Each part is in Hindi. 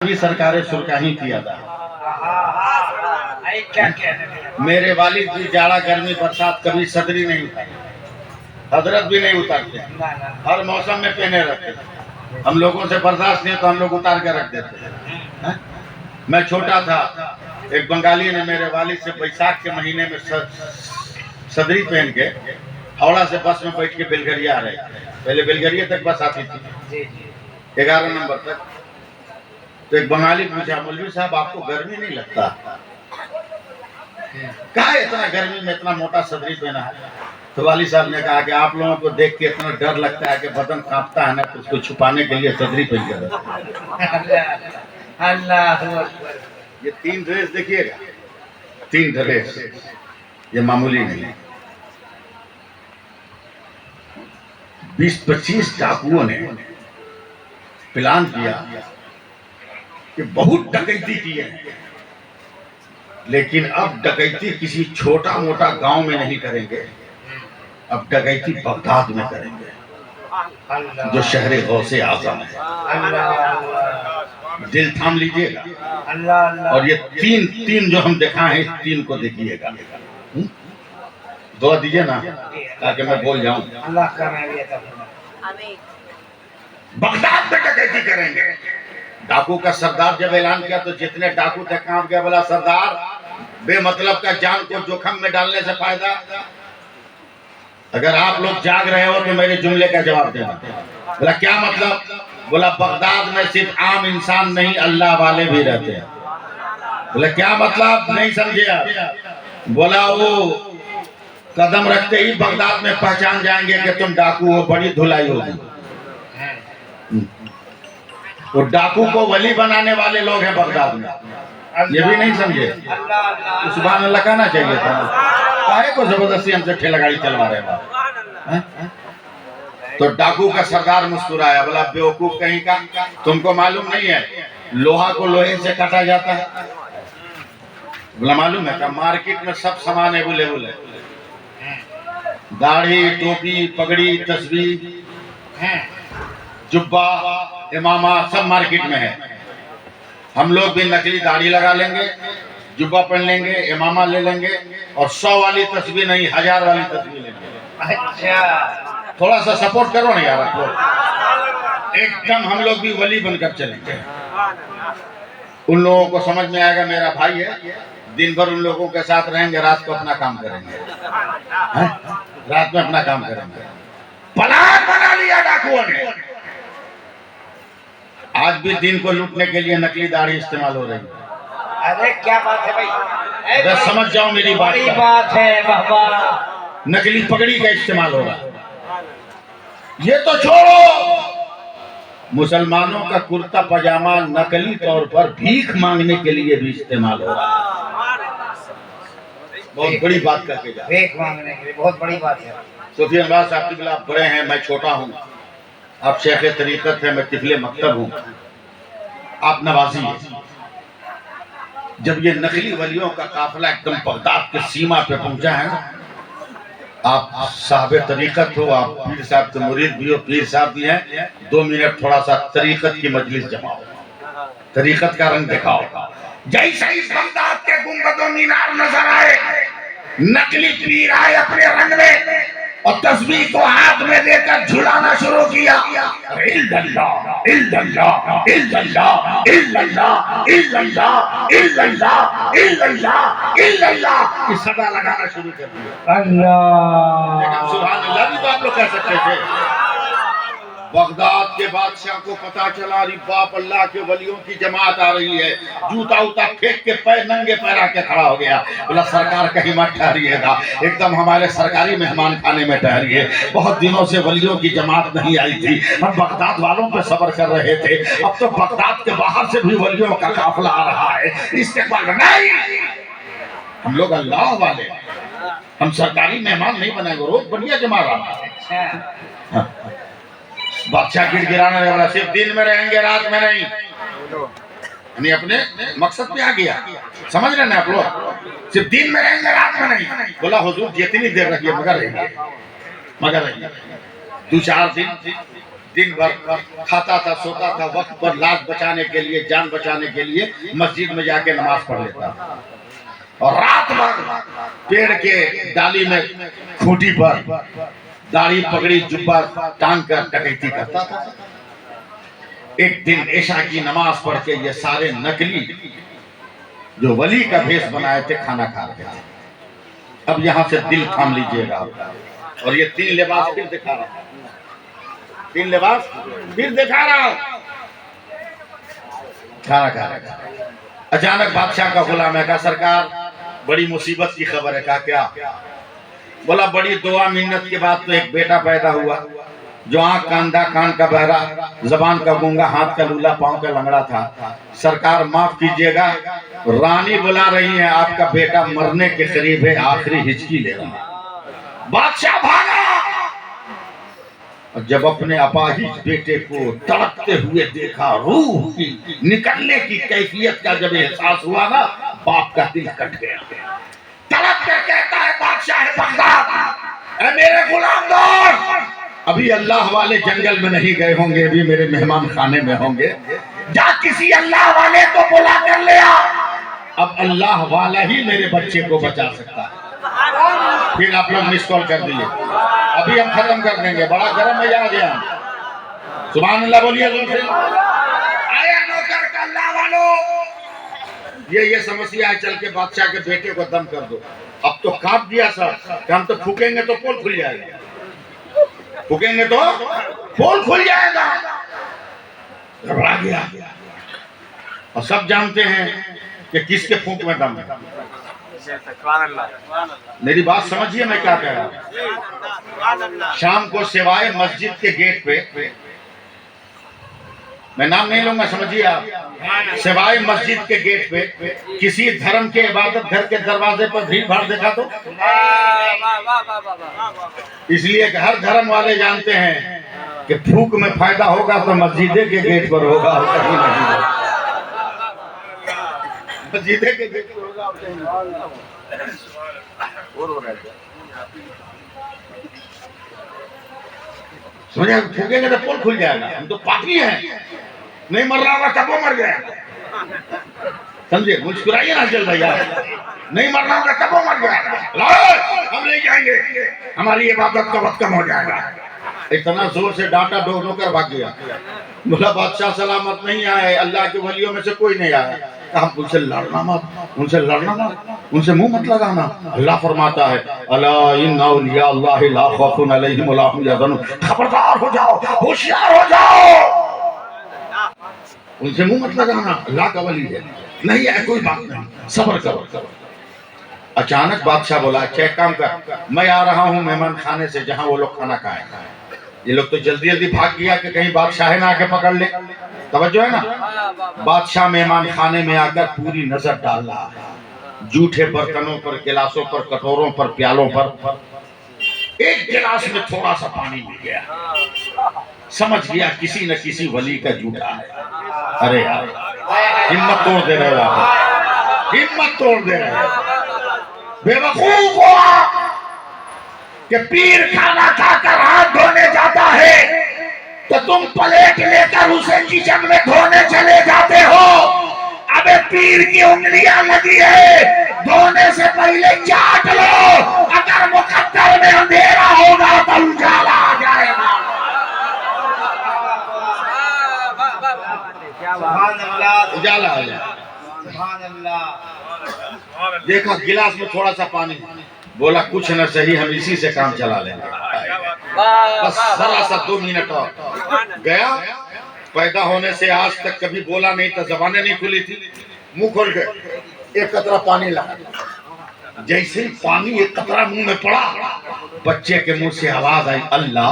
भी सरकारें शुल्का ही किया था। मेरे वालिद भी जाड़ा गर्मी बरसात कभी सदरी नहीं उतारे, हजरत भी नहीं उतारते, हर मौसम में पहने रखते। हम लोगों से बर्दाश्त नहीं तो हम लोग उतार के रख देते। मैं छोटा था, एक बंगाली ने मेरे वालिद से बैसाख के महीने में सदरी पहन के हावड़ा से बस में बैठ के बेलगरिया आ रहे थे। पहले बेलगरिया तक बस आती थी 11 नंबर तक। तो एक बंगाली पूछा, मौलवी साहब आपको गर्मी नहीं लगता? कहा इतना गर्मी में इतना मोटा सदरी पहना है? तो वाली साहब ने कहा कि आप लोगों को देख के इतना डर लगता है कि बदन कांपता है ना, तो उसको छुपाने के लिए सदरी पहन कर। ये 3 ड्रेस देखिएगा, 3 ड्रेस, ये मामूली नहीं है। 20-25 डाकुओं ने प्लान किया कि बहुत डकैती किए हैं, लेकिन अब डकैती किसी छोटा मोटा गांव में नहीं करेंगे, अब डकैती बगदाद में करेंगे, जो शहर गौसे आजम है। दिल थाम लीजिएगा। और ये तीन जो हम दिखाए हैं, इस 3 को देखिएगा। दुआ दीजिए ना ताकि मैं बोल जाऊं। बगदाद में डकैती करेंगे। डाकू का सरदार जब ऐलान किया तो जितने डाकू थे कांप गया। बोला सरदार, बेमतलब का जान को जोखिम में डालने से फायदा, अगर आप लोग जाग रहे हो तो मेरे जुमले का जवाब देना। बोला क्या मतलब? बोला बगदाद में सिर्फ आम इंसान नहीं, अल्लाह वाले भी रहते हैं। बोला क्या मतलब? नहीं समझे आप? बोला वो कदम रखते ही बगदाद में पहचान जाएंगे कि तुम डाकू हो, बड़ी धुलाई होगी। वो डाकू को वली बनाने वाले लोग हैं बगदाद में, ये भी नहीं समझे। सुभान अल्लाह कहना चाहिए था। काहे को जबरदस्ती हमसे ठेला गाड़ी चलवा रहे हैं? तो डाकू का सरदार मुस्कुराया, बोला बेवकूफ कहीं का, तुमको मालूम नहीं है लोहा को लोहे से काटा जाता है? बोला मालूम है। मार्केट में सब सामान अवेलेबल है, दाढ़ी, टोपी, पगड़ी, तस्बीह, जुब्बा, इमामा सब मार्केट में है। हम लोग भी नकली दाढ़ी लगा लेंगे, जुब्बा पहन लेंगे, इमामा ले लेंगे, और 100 वाली तस्बीह नहीं 1000 वाली तस्बीह लेंगे। अच्छा, थोड़ा सा सपोर्ट करो ना यार आप लोग। एकदम हम लोग भी वली बनकर चलेंगे। उन लोगों को समझ में आएगा मेरा भाई है, दिन भर उन लोगों के साथ रहेंगे, रात को अपना काम करेंगे। रात में अपना काम करेंगे। प्लान बना लिया डाकुओं ने। आज भी दिन को लूटने के लिए नकली दाढ़ी इस्तेमाल हो रही है। अरे क्या बात है भाई, अरे समझ जाओ मेरी बात। बड़ी बात है बाबा। नकली पगड़ी का इस्तेमाल हो रहा है। ये तो छोड़ो, मुसलमानों का कुर्ता पजामा नकली तौर पर भीख मांगने के लिए भी इस्तेमाल हो रहा है। बहुत बड़ी बात करके जा। भीख मांगने के लिए बहुत बड़ी बात है। सूफी अनवार साहब की आप बड़े हैं, मैं छोटा हूँ। आप शेख तरीकत है, मैं तिफले मकतब हूँ। आप नवाजी हैं। जब ये नकली वलियों का काफिला एकदम बगदाद के सीमा पे पहुंचा है, आप साहब तरीकत हो, आप पीर साहब के मुरीद भी हो, पीर साहब भी हैं, 2 मिनट थोड़ा सा तरीकत की मजलिस जमाओ, तरीकत का रंग दिखाओ। जैसे ही बगदाद के गुंबदों मीनार नजर आए, नकली पीर आए अपने रंग में और तस्बीह को हाथ में लेकर झुलाना शुरू किया। इल्लल्लाह इल्लल्लाह इल्लल्लाह इल्लल्लाह इल्लल्लाह इल्लल्लाह इल्लल्लाह इल्लल्लाह की सदा लगाना शुरू कर दिया। अल्लाह सुभान अल्लाह भी तो आप लोग कह सकते थे। बगदाद के बादशाह को पता चला, अरे बाप, अल्लाह के वलियों की जमात आ रही है। जूता उता फेंक के पैर नंगे पैर आके खड़ा हो गया। बोला सरकार कहीं मत ठहरिएगा, एकदम हमारे सरकारी मेहमान खाने में ठहरिए। बहुत दिनों से वलियों की जमात नहीं आई थी, हम बगदाद वालों पे सब्र कर रहे थे। अब तो बगदाद के बाहर से भी वलियों का काफिला आ रहा है। इस्तेमाल नहीं, हम लोग अल्लाह वाले, हम सरकारी मेहमान नहीं बनेंगे, रोज बढ़िया जमा रहा। बादशाह गिड़गिड़ाने लगा, सिर्फ दिन में रहेंगे, रात में नहीं। यानी अपने मकसद पे आ गया। समझ रहे ना आप लोग? सिर्फ दिन में रहेंगे, रात में नहीं। बोला हुजूर जितनी देर रहिए मगर रहिए, मगर रहिए। 2-4 दिन दिन भर खाता था, सोता था, वक्त पर लाश बचाने के लिए, जान बचाने के लिए मस्जिद में जाके नमाज पढ़ लेता और रात भर पेड़ के डाली में खूंटी पर दाढ़ी पगड़ी जुब्बा टांग कर डकैती करता था। एक दिन ऐशा की नमाज पढ़ के ये सारे नकली जो वली का भेष बनाए थे खाना खा रहे थे। अब यहां से दिल थाम लीजिएगा और ये 3 लिबास फिर दिखा रहा हूं, 3 लिबास फिर दिखा रहा हूं। खाना खा रहे थे, अचानक बादशाह का गुलाम है, कहा सरकार बड़ी मुसीबत की खबर है। कहा क्या? बोला बड़ी दुआ मिन्नत के बाद तो एक बेटा पैदा हुआ जो आंख का अंधा, कान का बहरा, जबान का गूंगा, हाथ का लूला, पांव का लंगड़ा था। सरकार माफ कीजिएगा, रानी बुला रही है, आपका बेटा मरने के करीब है, आखिरी हिचकी ले रहा है। बादशाह भागा और जब अपने अपाहिज बेटे को तड़पते हुए देखा, रूह की निकलने की कैफियत का जब एहसास हुआ ना, बाप का दिल कट गया। तड़प कर कहता है बादशाह बगदाद, ऐ मेरे गुलाम दोस्त, अभी अल्लाह वाले जंगल में नहीं गए होंगे, अभी मेरे मेहमान खाने में होंगे, जा किसी अल्लाह वाले को बुला कर ले आ। अब अल्लाह वाला ही मेरे बच्चे को बचा सकता है। फिर आप लोग मिस कॉल कर दिए, अभी हम खत्म कर देंगे, बड़ा गर्म मिजाज है। सुभान अल्लाह बोलिए। आया नौकर का अल्लाह वालो, ये समस्या है, चल के बादशाह के बेटे को दम कर दो। अब तो काट दिया सर, हम तो फूकेंगे तो पोल खुल जाएगा, फूकेंगे तो पोल खुल जाएगा। घबरा गया और सब जानते हैं कि किसके फूंक में दम है। मेरी बात समझिए मैं क्या कह रहा हूं। शाम को सिवाय मस्जिद के गेट पे, मैं नाम नहीं लूंगा, समझिए आप, सिवाय मस्जिद के गेट पे किसी धर्म के इबादत घर के दरवाजे पर भीड़ भाड़ देखा तो? इसलिए कि हर धर्म वाले जानते हैं कि फूक में फायदा होगा तो मस्जिदे के गेट पर होगा, कहीं नहीं। मस्जिदे के गेट पर होगा, समझे? फूकेंगे तो पोल खुल जाएगा। हम तो पापी हैं, नहीं मर रहा होगा तब वो मर जाएगा, समझे? मुस्कुराइए ना चल भैया, नहीं मरना होगा तब वो मर जाएगा। हम ले जाएंगे, हमारी इबादत का वक्त कम हो जाएगा। इतना जोर से डांटा, डोर कर भाग गया। बोला बादशाह सलामत नहीं आए, अल्लाह के वलियों में से कोई नहीं आया। आप उनसे लड़ना मत, उनसे लड़ना मत, उनसे मुंह मत लगाना। अल्लाह फरमाता है अला इन्ना औलिया अल्लाह ला खौफुन अलैहिम वला हुम यहज़नून, खबरदार हो जाओ, होशियार हो जाओ, उनसे मुंह मत लगाना, अल्लाह का वली है, नहीं है कोई बात नहीं, सब्र करो। अचानक बादशाह बोला अच्छा काम कर, मैं आ रहा हूँ मेहमान खाने से जहाँ वो लोग खाना खाए। ये लोग तो जल्दी जल्दी भाग गया कि कहीं बादशाह ना आके पकड़ ले। तवज्जो है ना? बादशाह मेहमान खाने में आकर पूरी नजर डाल रहा है, जूठे बर्तनों पर, गिलासों पर, कटोरों पर, प्यालों पर। एक गिलास में थोड़ा सा पानी मिल गया, समझ गया किसी न किसी वली का जूठा है। अरे यार हिम्मत तोड़ दे रहे हो, हिम्मत तोड़ दे रहे हो, बेवकूफ हुआ कि पीर खाना खाकर हाथ धोने जाता है तो तुम प्लेट लेकर उसे किचन में धोने चले जाते हो। अबे पीर की उंगलियां लगी है, धोने से पहले चाट लो, अगर मुकद्दर में अंधेरा होगा तो उजाला आ जाएगा। उजाला आ जाएगा। देखा गिलास में थोड़ा सा पानी, बोला कुछ न सही हम इसी से काम चला लेंगे, बस जरा सा 2 मिनट और। गया, पैदा होने से आज तक कभी बोला नहीं था, जबानें नहीं खुली थी, मुंह खोल के एक कतरा पानी लगा। जैसे ही पानी एक कतरा मुंह में पड़ा, बच्चे के मुंह से आवाज आई अल्लाह,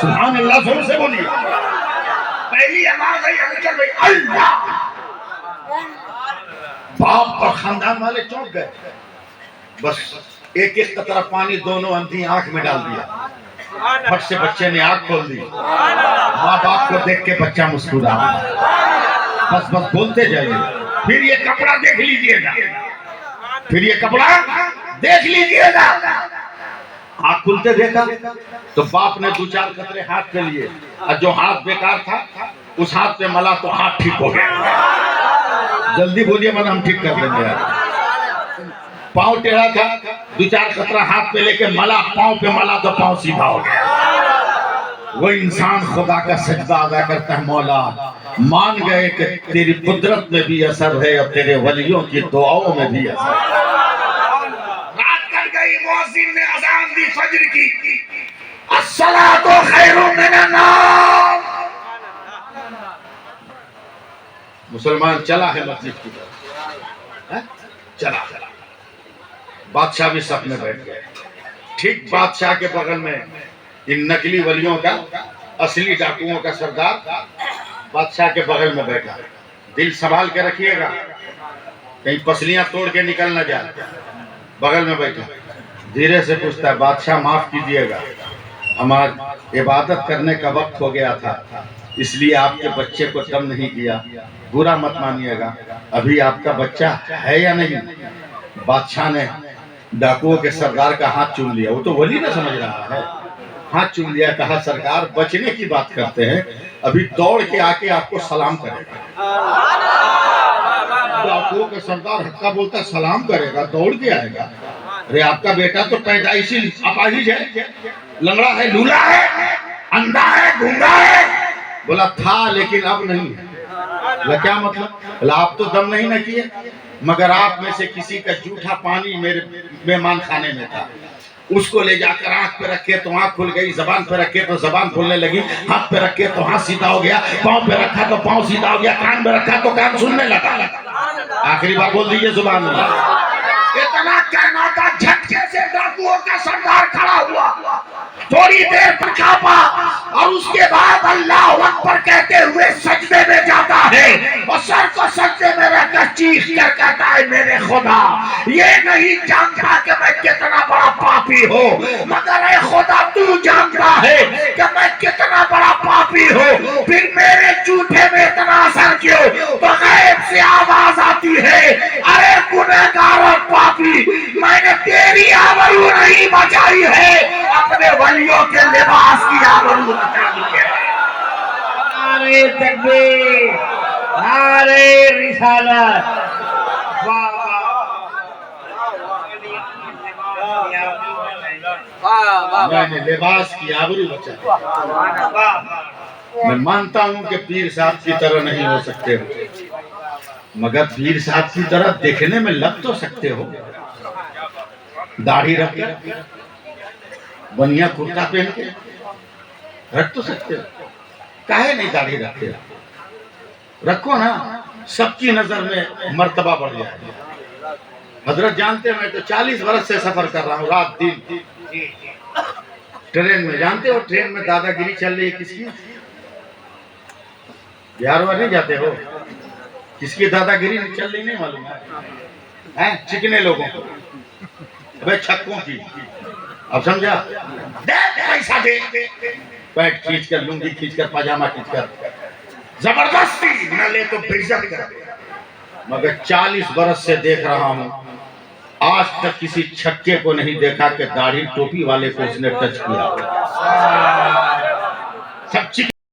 सुभान अल्लाह, जोर से बोलिए। पहली आवाज आई अंकल भाई अल्लाह। बाप और खानदान वाले चौंक गए, बस एक एक कतरा पानी दोनों अंधी आंख में डाल दिया। फट से बच्चे ने आंख खोल दी, माँ बाप को देख के बच्चा मुस्कुरा। बस बस बोलते जाइए। फिर ये कपड़ा देख लीजिएगा, फिर ये कपड़ा देख लीजिएगा। हाथ खुलते देखा तो बाप ने 2-4 कतरे हाथ पे लिए, और जो हाथ बेकार था उस हाथ पे मला तो हाथ ठीक हो गया। जल्दी बोलिए वरना हम ठीक कर देंगे यार। पाँव टेढ़ा था, 2-4 कतरा हाथ पे लेके मला, पाँव पे मला तो पाँव सीधा हो गया। वो इंसान खुदा का सजदा अदा करता है, मौला मान गए कि तेरी कुदरत में भी असर है और तेरे वलियों की दुआओं में भी असर है। रात कट गई, मुअज्जिन ने अज़ान दी फज्र की, अस्सलातु खैरुम मिनन नौम। मुसलमान चला है मस्जिद की तरफ, चला बादशाह भी सपने बैठ गए। ठीक बादशाह के बगल में इन नकली वलियों का, असली डाकुओं का सरदार बादशाह के बगल में बैठा। दिल संभाल के रखिएगा, कहीं पसलियां तोड़ के निकल ना जाए। बगल में बैठा, धीरे से पूछता है, बादशाह माफ कीजिएगा, हमारा इबादत करने का वक्त हो गया था, इसलिए आपके बच्चे को दम नहीं किया, बुरा मत मानिएगा, अभी आपका बच्चा है या नहीं? बादशाह ने डाकुओं के सरदार का हाथ चूम लिया, वो तो वली ना समझ रहा है, हाथ चूम लिया, कहा सरकार बचने की बात करते हैं, अभी दौड़ के आके आपको सलाम करेगा। डाकुओं के सरदार हक्का बोलता सलाम करेगा, दौड़ के आएगा? अरे आपका बेटा तो पैदाइशी अपाहिज है, लंगड़ा है, लूला है, अंधा है, गूंगा है। बोला था लेकिन अब नहीं है। बोला क्या मतलब? बोला आप तो दम नहीं न किए, मगर आप में से किसी का जूठा पानी मेरे मेहमान खाने में था, उसको ले जाकर आंख पे रखे तो आंख खुल गई, जबान पे रखे तो जबान खुलने लगी, हाथ पे रखे तो हाथ सीधा हो गया, पाँव पे रखा तो पाँव सीधा हो गया, कान पे रखा तो कान सुनने लगा। आखिरी बार बोल दीजिए सुभान अल्लाह। इतना कहना था, झटके से डाकुओं का सरदार खड़ा हुआ, थोड़ी देर पर कांपा और उसके बाद अल्लाह अकबर कहते हुए सजदे में जाता है और सर को सजदे में रखकर चीख कर कहता है, मेरे खुदा ये नहीं जानता कि मैं कितना बड़ा पापी हूँ, मगर ए खुदा तू जानता है कि मैं कितना बड़ा पापी हूँ, फिर मेरे झूठे में इतना असर क्यों? तो गैब से आवाज आती है, अरे गुनहगार और पापी, मैंने तेरी आबरू नहीं बचाई है, अपने वलियों के लिबास की आबरू बचाई है। नारे तकबीर, नारे रिसालत, मैंने लिबास की आबरू बचाई। मैं मानता हूं कि पीर साहब की तरह नहीं हो सकते हो, मगर पीर साहब की तरह देखने में लग तो सकते हो। दाढ़ी रख के, बनिया कुर्ता पहन के रख तो सकते हो, काहे नहीं दाढ़ी रखते हो? रखो ना, सबकी नजर में मर्तबा बढ़ जाएगा। हजरत जानते हैं, मैं तो 40 वर्ष से सफर कर रहा हूँ, रात दिन ट्रेन में। जानते हो ट्रेन में दादागिरी चल रही है किसकी? बिहार वाले नहीं जाते हो? किसकी दादागिरी चल रही नहीं मालूम है? चिकने लोगों को, अबे छक्कों की। अब समझा? दे पैसा दे, पैंट खींच कर, लुंगी खींच कर, पाजामा खींच कर, जबरदस्ती न ले तो बेइज्जत कर। मगर 40 बरस से देख रहा हूं, आज तक किसी छक्के को नहीं देखा कि दाढ़ी टोपी वाले को उसने टच किया। सब चिकने